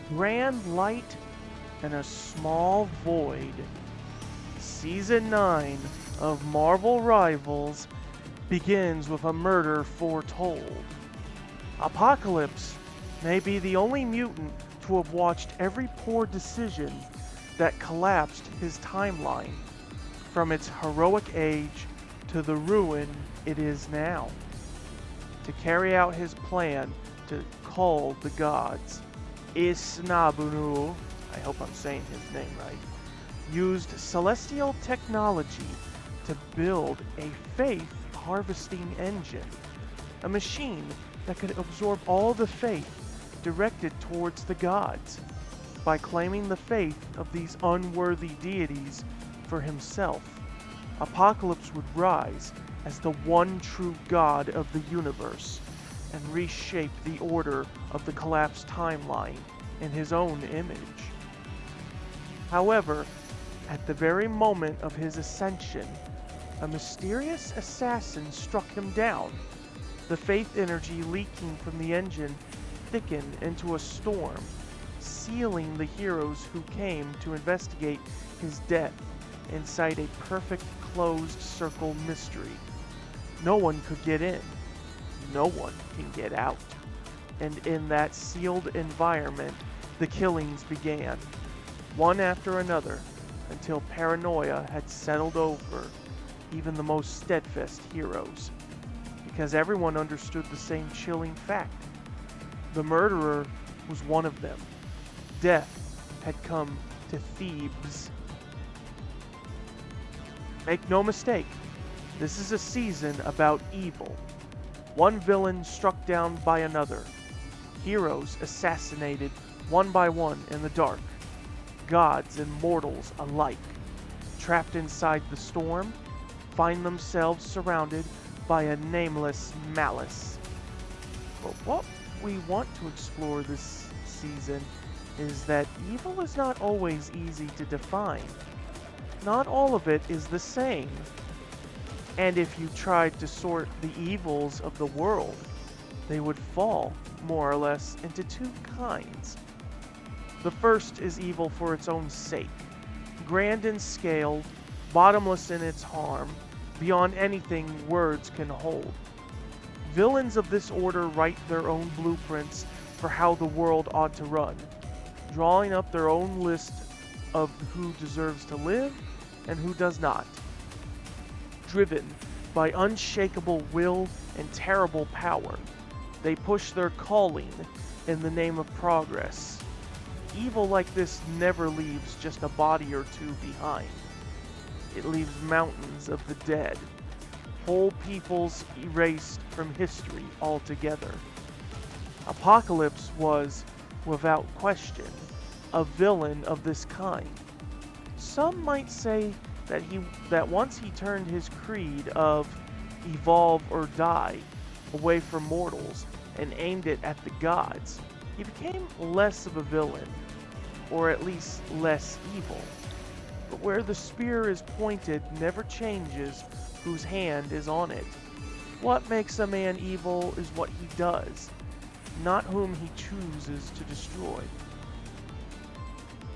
Grand light and a small void. Season 9 of Marvel Rivals begins with a murder foretold. Apocalypse may be the only mutant to have watched every poor decision that collapsed his timeline, from its heroic age to the ruin it is now. To carry out his plan to cull the gods, Isnabunu, I hope I'm saying his name right, used celestial technology to build a faith harvesting engine, a machine that could absorb all the faith directed towards the gods. By claiming the faith of these unworthy deities for himself, Apocalypse would rise as the one true god of the universe and reshape the order of the collapsed timeline in his own image. However, at the very moment of his ascension, a mysterious assassin struck him down. The faith energy leaking from the engine thickened into a storm, sealing the heroes who came to investigate his death inside a perfect closed circle mystery. No one could get in. No one can get out. And in that sealed environment, the killings began, one after another, until paranoia had settled over even the most steadfast heroes. Because everyone understood the same chilling fact. The murderer was one of them. Death had come to Thebes. Make no mistake, this is a season about evil. One villain struck down by another. Heroes assassinated one by one in the dark. Gods and mortals alike, trapped inside the storm, find themselves surrounded by a nameless malice. But what we want to explore this season is that evil is not always easy to define. Not all of it is the same. And if you tried to sort the evils of the world, they would fall, more or less, into two kinds. The first is evil for its own sake, grand in scale, bottomless in its harm, beyond anything words can hold. Villains of this order write their own blueprints for how the world ought to run, drawing up their own list of who deserves to live and who does not. Driven by unshakable will and terrible power, they push their calling in the name of progress. Evil like this never leaves just a body or two behind. It leaves mountains of the dead, whole peoples erased from history altogether. Apocalypse was, without question, a villain of this kind. Some might say that once he turned his creed of evolve or die away from mortals and aimed it at the gods, he became less of a villain, or at least less evil. But where the spear is pointed never changes whose hand is on it. What makes a man evil is what he does, not whom he chooses to destroy.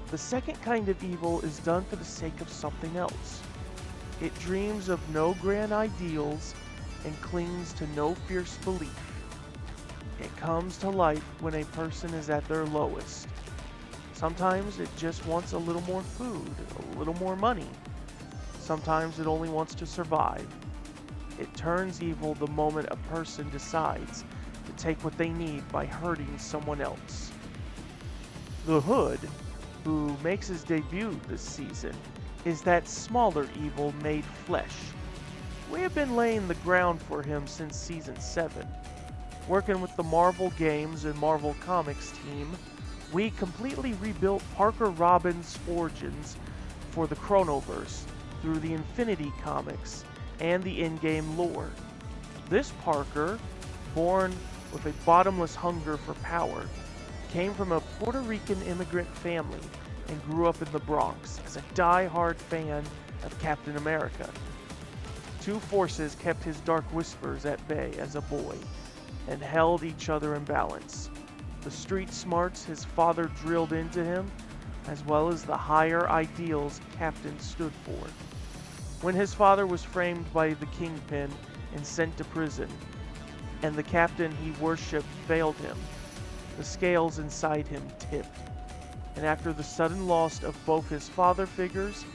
The second kind of evil is done for the sake of something else. It dreams of no grand ideals and clings to no fierce belief. It comes to life when a person is at their lowest. Sometimes it just wants a little more food, a little more money. Sometimes it only wants to survive. It turns evil the moment a person decides to take what they need by hurting someone else. The Hood, who makes his debut this season, is that smaller evil made flesh. We have been laying the ground for him since Season 7. Working with the Marvel Games and Marvel Comics team, we completely rebuilt Parker Robbins' origins for the Chronoverse through the Infinity Comics and the in-game lore. This Parker, born with a bottomless hunger for power, came from a Puerto Rican immigrant family and grew up in the Bronx as a die-hard fan of Captain America. Two forces kept his dark whispers at bay as a boy and held each other in balance. the street smarts his father drilled into him, as well as the higher ideals Captain stood for. When his father was framed by the Kingpin and sent to prison, and the captain he worshipped failed him, the scales inside him tipped, and after the sudden loss of both his father figures,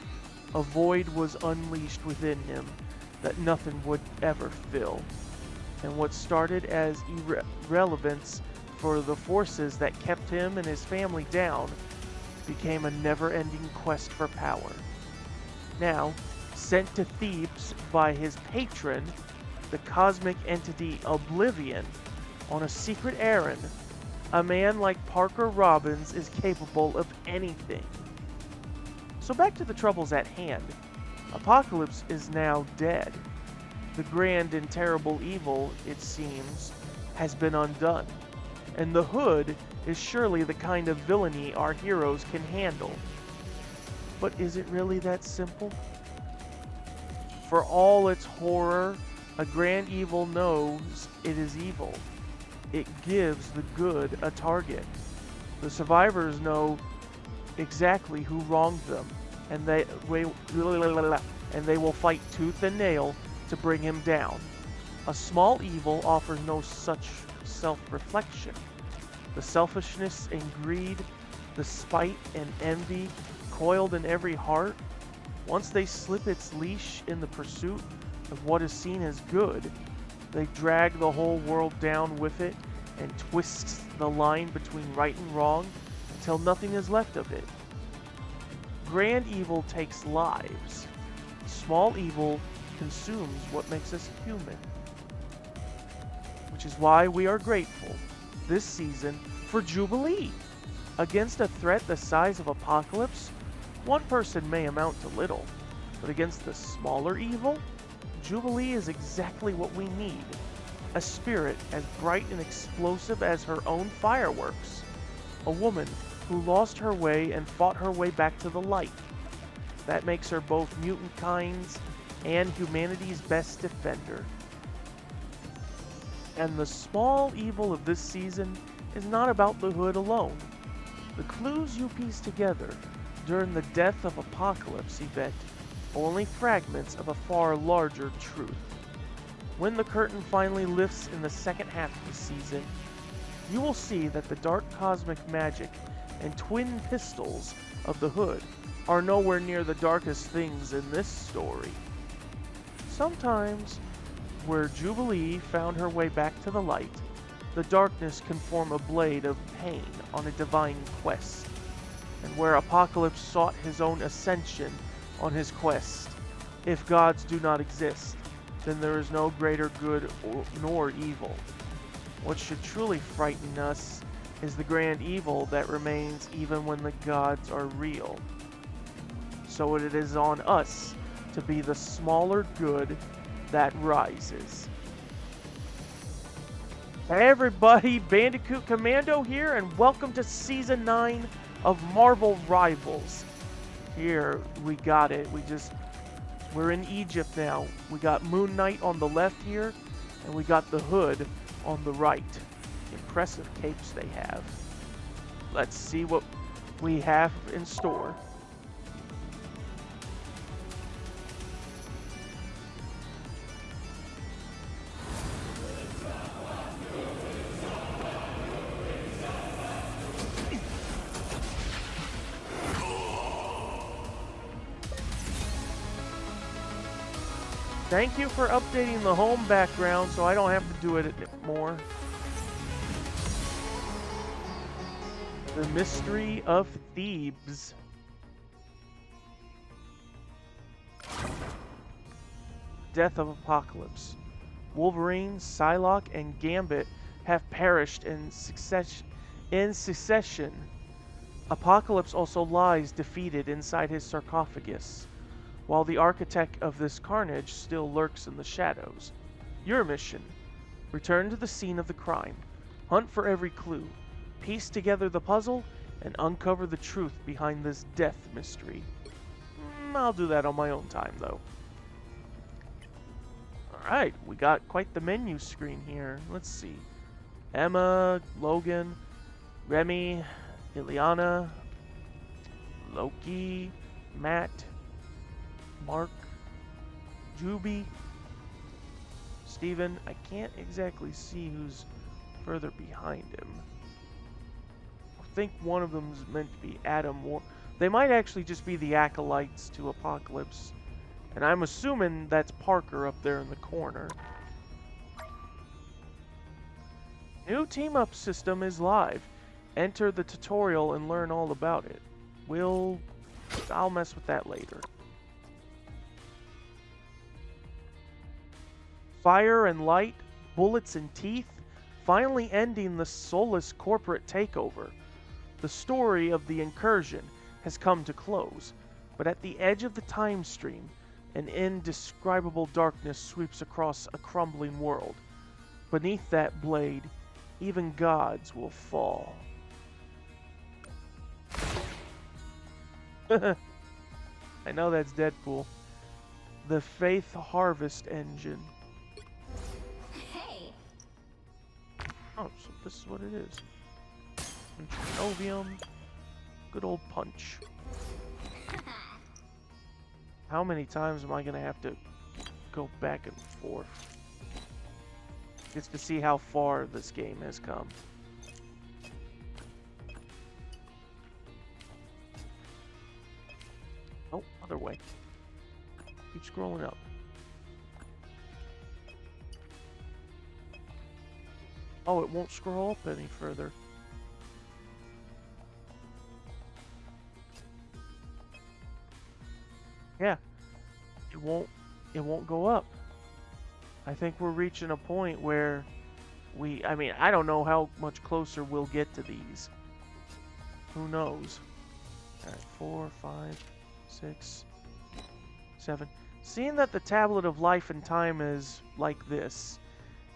a void was unleashed within him that nothing would ever fill. And what started as irrelevance for the forces that kept him and his family down became a never-ending quest for power. Now, sent to Thebes by his patron, the cosmic entity Oblivion, on a secret errand, a man like Parker Robbins is capable of anything. So back to the troubles at hand. Apocalypse is now dead. The grand and terrible evil, it seems, has been undone. And the Hood is surely the kind of villainy our heroes can handle. But is it really that simple? For all its horror, a grand evil knows it is evil. It gives the good a target. The survivors know exactly who wronged them, and they will fight tooth and nail to bring him down. A small evil offers no such self-reflection. The selfishness and greed, the spite and envy coiled in every heart, once they slip its leash in the pursuit of what is seen as good, they drag the whole world down with it and twist the line between right and wrong until nothing is left of it. Grand evil takes lives. Small evil consumes what makes us human. Which is why we are grateful this season for Jubilee. Against a threat the size of Apocalypse, one person may amount to little, but against the smaller evil, Jubilee is exactly what we need. A spirit as bright and explosive as her own fireworks. A woman who lost her way and fought her way back to the light. That makes her both mutant kind's and humanity's best defender. And the small evil of this season is not about the Hood alone. The clues you piece together during the Death of Apocalypse event are only fragments of a far larger truth. When the curtain finally lifts in the second half of the season, you will see that the dark cosmic magic and twin pistols of the Hood are nowhere near the darkest things in this story. Sometimes, where Jubilee found her way back to the light, the darkness can form a blade of pain on a divine quest. And where Apocalypse sought his own ascension on his quest, if gods do not exist, then there is no greater good nor evil. What should truly frighten us is the grand evil that remains even when the gods are real. So it is on us to be the smaller good that rises. Hey everybody, Bandicoot Commando here, and welcome to Season 9 of Marvel Rivals. Here, we got it. We're in Egypt now. We got Moon Knight on the left here, and we got the Hood on the right. Impressive capes they have. Let's see what we have in store. Thank you for updating the home background so I don't have to do it more. The Mystery of Thebes. Death of Apocalypse. Wolverine, Psylocke, and Gambit have perished in succession. Apocalypse also lies defeated inside his sarcophagus, while the architect of this carnage still lurks in the shadows. Your mission: return to the scene of the crime, hunt for every clue, piece together the puzzle, and uncover the truth behind this death mystery. I'll do that on my own time, though. Alright, we got quite the menu screen here. Let's see. Emma, Logan. Remy, Ileana, Loki, Matt, Mark, Juby, Steven. I can't exactly see who's further behind him. I think one of them's meant to be Adam. They might actually just be the acolytes to Apocalypse. And I'm assuming that's Parker up there in the corner. New team-up system is live. Enter the tutorial and learn all about it. I'll mess with that later. Fire and light, bullets and teeth, finally ending the soulless corporate takeover. The story of the incursion has come to close, but at the edge of the time stream, an indescribable darkness sweeps across a crumbling world. Beneath that blade, even gods will fall. I know that's Deadpool. The Faith Harvest Engine. Hey. Oh, so this is what it is. Novium. Good old punch. How many times am I gonna have to go back and forth? Just to see how far this game has come. Oh, other way. Keep scrolling up. Oh, it won't scroll up any further. Yeah. It won't go up. I think we're reaching a point where I mean, I don't know how much closer we'll get to these. Who knows? Alright, 4, 5, 6, 7. Seeing that the Tablet of Life and Time is like this,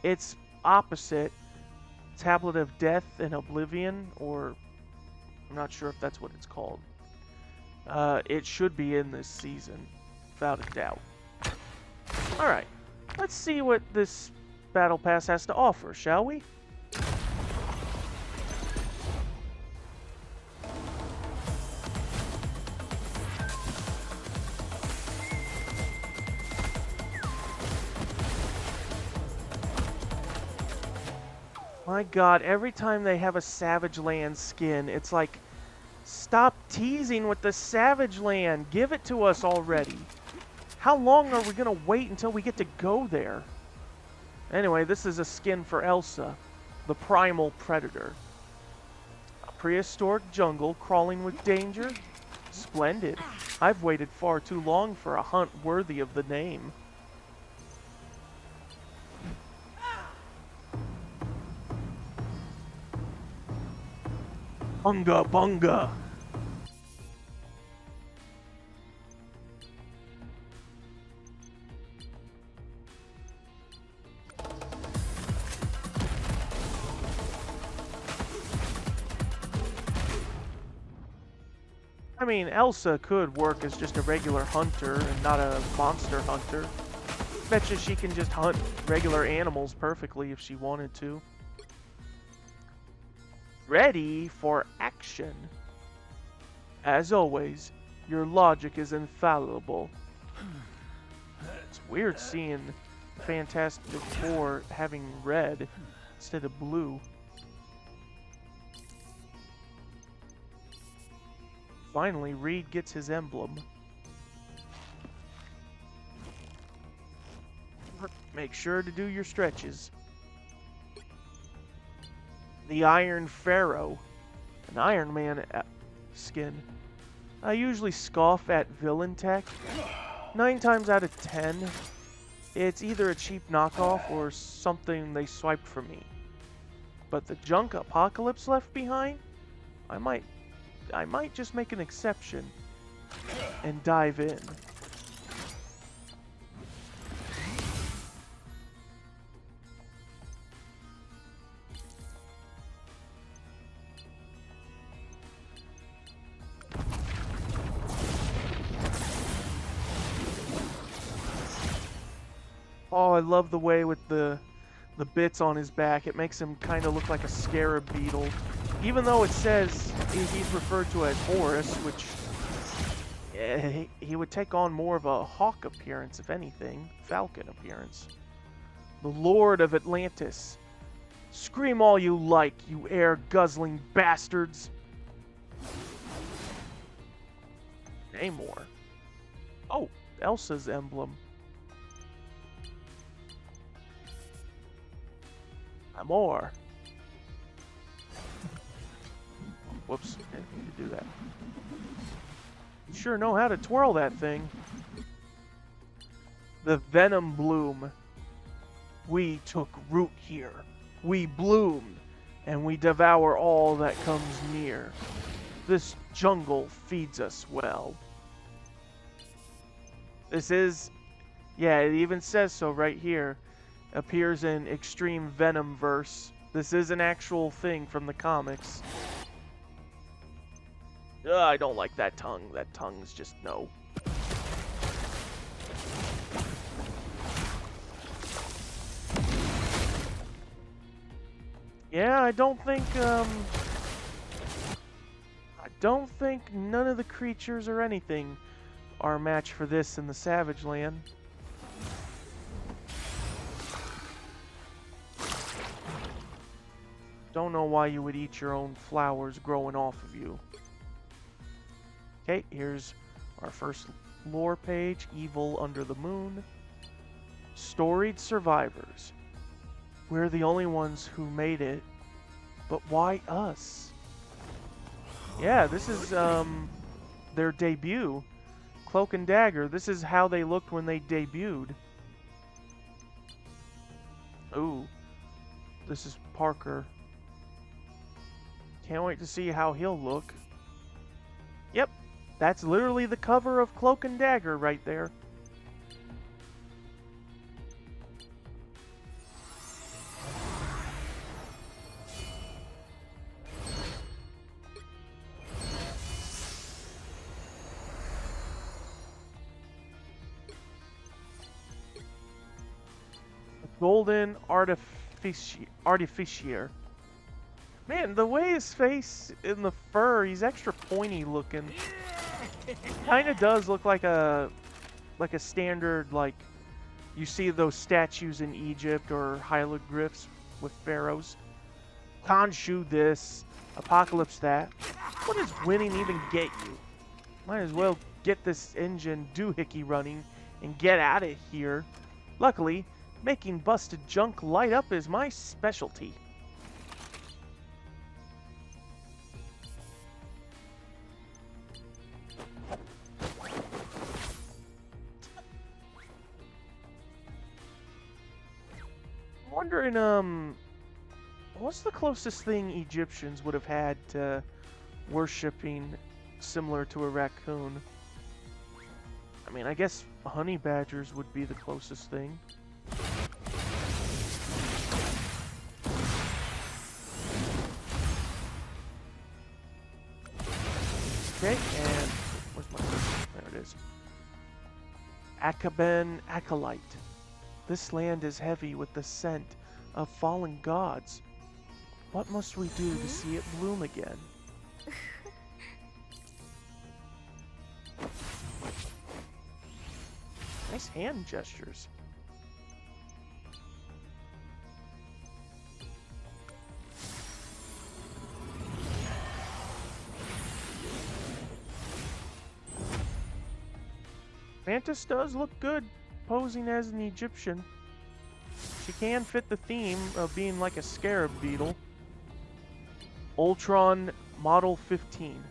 it's opposite Tablet of Death and Oblivion, or I'm not sure if that's what it's called. It should be in this season, without a doubt. Alright, let's see what this Battle Pass has to offer, shall we? My god, every time they have a Savage Land skin, it's like, stop teasing with the Savage Land. Give it to us already. How long are we going to wait until we get to go there? Anyway, this is a skin for Elsa, the primal predator. A prehistoric jungle crawling with danger? Splendid. I've waited far too long for a hunt worthy of the name. Bunga bunga! I mean, Elsa could work as just a regular hunter and not a monster hunter. Betcha she can just hunt regular animals perfectly if she wanted to. Ready for action. As always, your logic is infallible. It's weird seeing Fantastic Four having red instead of blue. Finally, Reed gets his emblem. Make sure to do your stretches. The Iron Pharaoh, an Iron Man skin. I usually scoff at villain tech. 9 times out of 10, it's either a cheap knockoff or something they swiped from me. But the junk Apocalypse left behind, I might just make an exception and dive in. Oh, I love the way with the bits on his back. It makes him kind of look like a scarab beetle. even though it says he's referred to as Horus, which he would take on more of a hawk appearance, if anything, falcon appearance. The Lord of Atlantis. Scream all you like, you air-guzzling bastards. Namor. Oh, Elsa's emblem. Namor. Whoops, didn't need to do that. You sure know how to twirl that thing. The Venom Bloom. We took root here. We bloomed, and we devour all that comes near. This jungle feeds us well. This is, yeah, it even says so right here. Appears in Extreme Venom Verse. This is an actual thing from the comics. I don't like that tongue. That tongue's just no. Yeah, I don't think none of the creatures or anything are a match for this in the Savage Land. Don't know why you would eat your own flowers growing off of you. Okay, here's our first lore page, Evil Under the Moon. Storied survivors. We're the only ones who made it, but why us? Yeah, this is their debut. Cloak and Dagger, this is how they looked when they debuted. Ooh, this is Parker. Can't wait to see how he'll look. Yep, that's literally the cover of Cloak and Dagger right there. Golden Artificier. Man, the way his face in the fur, he's extra pointy looking. Kinda does look like a standard, like, you see those statues in Egypt or hieroglyphs with pharaohs. Khonshu this, Apocalypse that. What does winning even get you? Might as well get this engine doohickey running and get out of here. Luckily, making busted junk light up is my specialty. I'm wondering, what's the closest thing Egyptians would have had to worshipping similar to a raccoon? I mean, I guess honey badgers would be the closest thing. Okay, and where's my... There it is. Akaben Acolyte. This land is heavy with the scent of fallen gods. What must we do to see it bloom again? Nice hand gestures. Mantis does look good posing as an Egyptian. She can fit the theme of being like a scarab beetle. Ultron Model 15.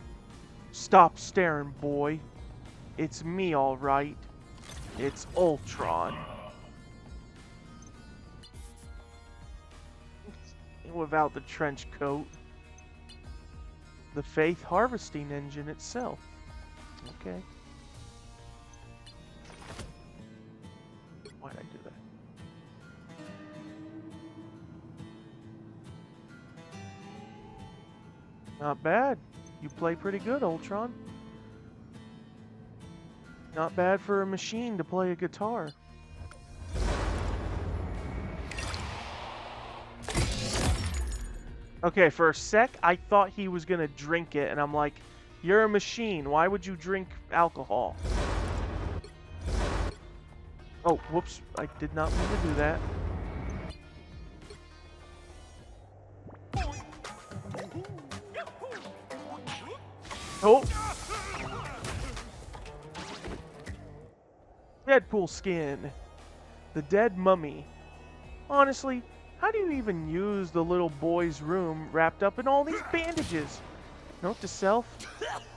Stop staring, boy. It's me, all right. It's Ultron. Without the trench coat. The Faith harvesting engine itself. Okay. Why'd I do that? Not bad. You play pretty good, Ultron. Not bad for a machine to play a guitar. Okay, for a sec, I thought he was gonna drink it, and I'm like, you're a machine. Why would you drink alcohol? Oh, whoops. I did not mean to do that. Oh! Deadpool skin. The dead mummy. Honestly, how do you even use the little boy's room wrapped up in all these bandages? Note to self,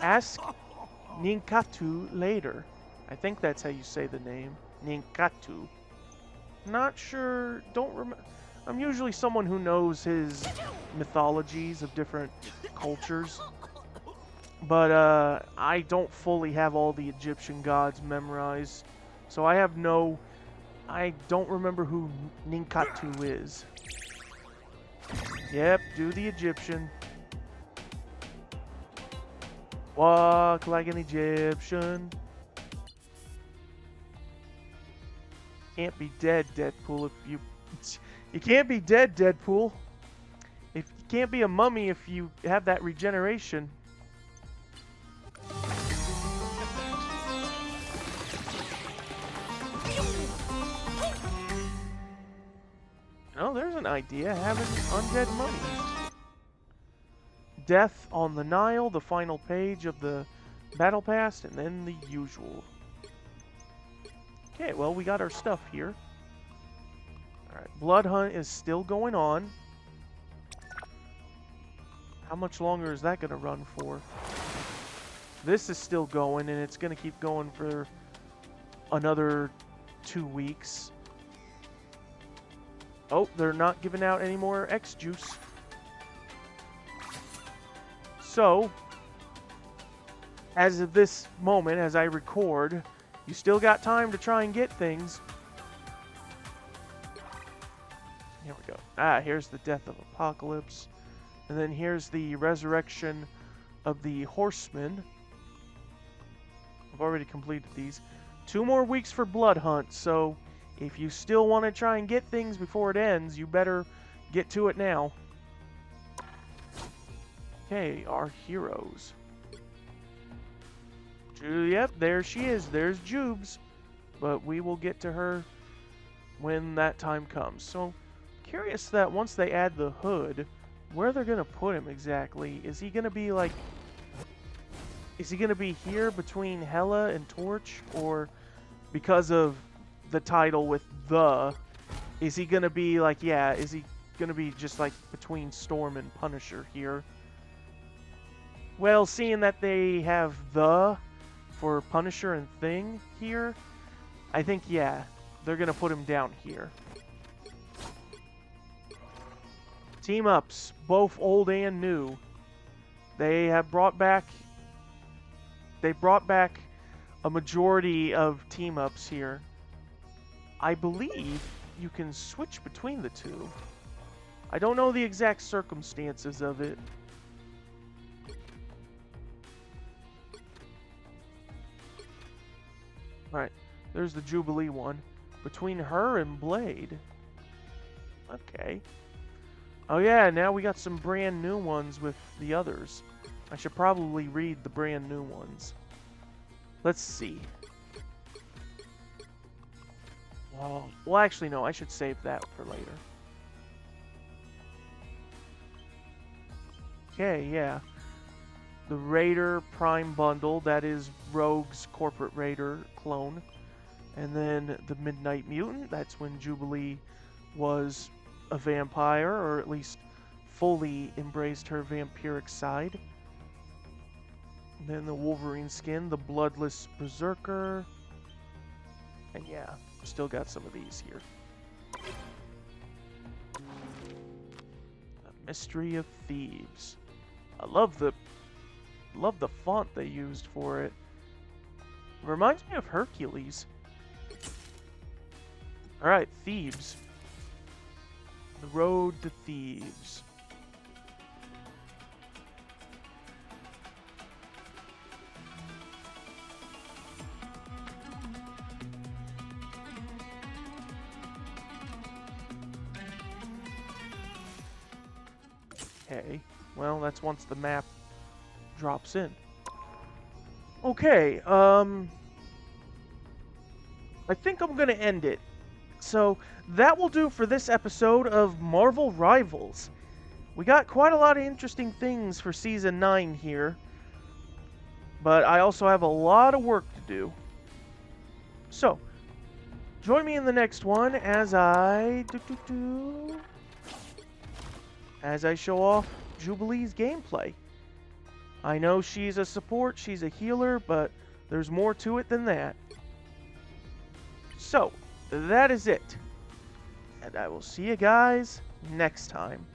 ask Ninkatu later. I think that's how you say the name. Ninkatu. Not sure, don't remember. I'm usually someone who knows his mythologies of different cultures. But I don't fully have all the Egyptian gods memorized. So I don't remember who Ninkatu is. Yep, do the Egyptian. Walk like an Egyptian. Can't be dead, Deadpool, if you... You can't be dead, Deadpool. You can't be a mummy if you have that regeneration. Oh, there's an idea, having undead mummies. Death on the Nile, the final page of the Battle Pass, and then the usual. Okay, well, we got our stuff here. Alright, Blood Hunt is still going on. How much longer is that going to run for? This is still going, and it's going to keep going for another 2 weeks. Oh, they're not giving out any more X juice. So, as of this moment, as I record, you still got time to try and get things. Here we go. Ah, here's the Death of Apocalypse. And then here's the Resurrection of the Horsemen. I've already completed these. 2 more weeks for Blood Hunt, so if you still want to try and get things before it ends, you better get to it now. Okay, our heroes. Yep, there she is. There's Jubes. But we will get to her when that time comes. So, curious that once they add the hood, where they're going to put him exactly. Is he going to be like... Is he going to be here between Hela and Torch? Or because of the title with the... Is he going to be like... Yeah, is he going to be just like between Storm and Punisher here? Well, seeing that they have the for Punisher and Thing here, I think, yeah, they're going to put him down here. Team-ups, both old and new. They have brought back... They brought back a majority of team-ups here. I believe you can switch between the two. I don't know the exact circumstances of it. Alright, there's the Jubilee one. Between her and Blade. Okay. Oh yeah, now we got some brand new ones with the others. I should probably read the brand new ones. Let's see. Oh, well, actually, no, I should save that for later. Okay, yeah. The Raider Prime Bundle, that is Rogue's Corporate Raider clone. And then the Midnight Mutant, that's when Jubilee was a vampire, or at least fully embraced her vampiric side. And then the Wolverine skin, the Bloodless Berserker. And yeah, still got some of these here. The Mystery of Thieves. I love the font they used for it. It reminds me of Hercules. Alright, Thieves. The Road to Thieves. Okay, well, that's once the map drops in. Okay, I think I'm gonna end it. So, that will do for this episode of Marvel Rivals. We got quite a lot of interesting things for Season 9 here, but I also have a lot of work to do. So, join me in the next one as I show off Jubilee's gameplay. I know she's a support, she's a healer, but there's more to it than that. So, that is it. And I will see you guys next time.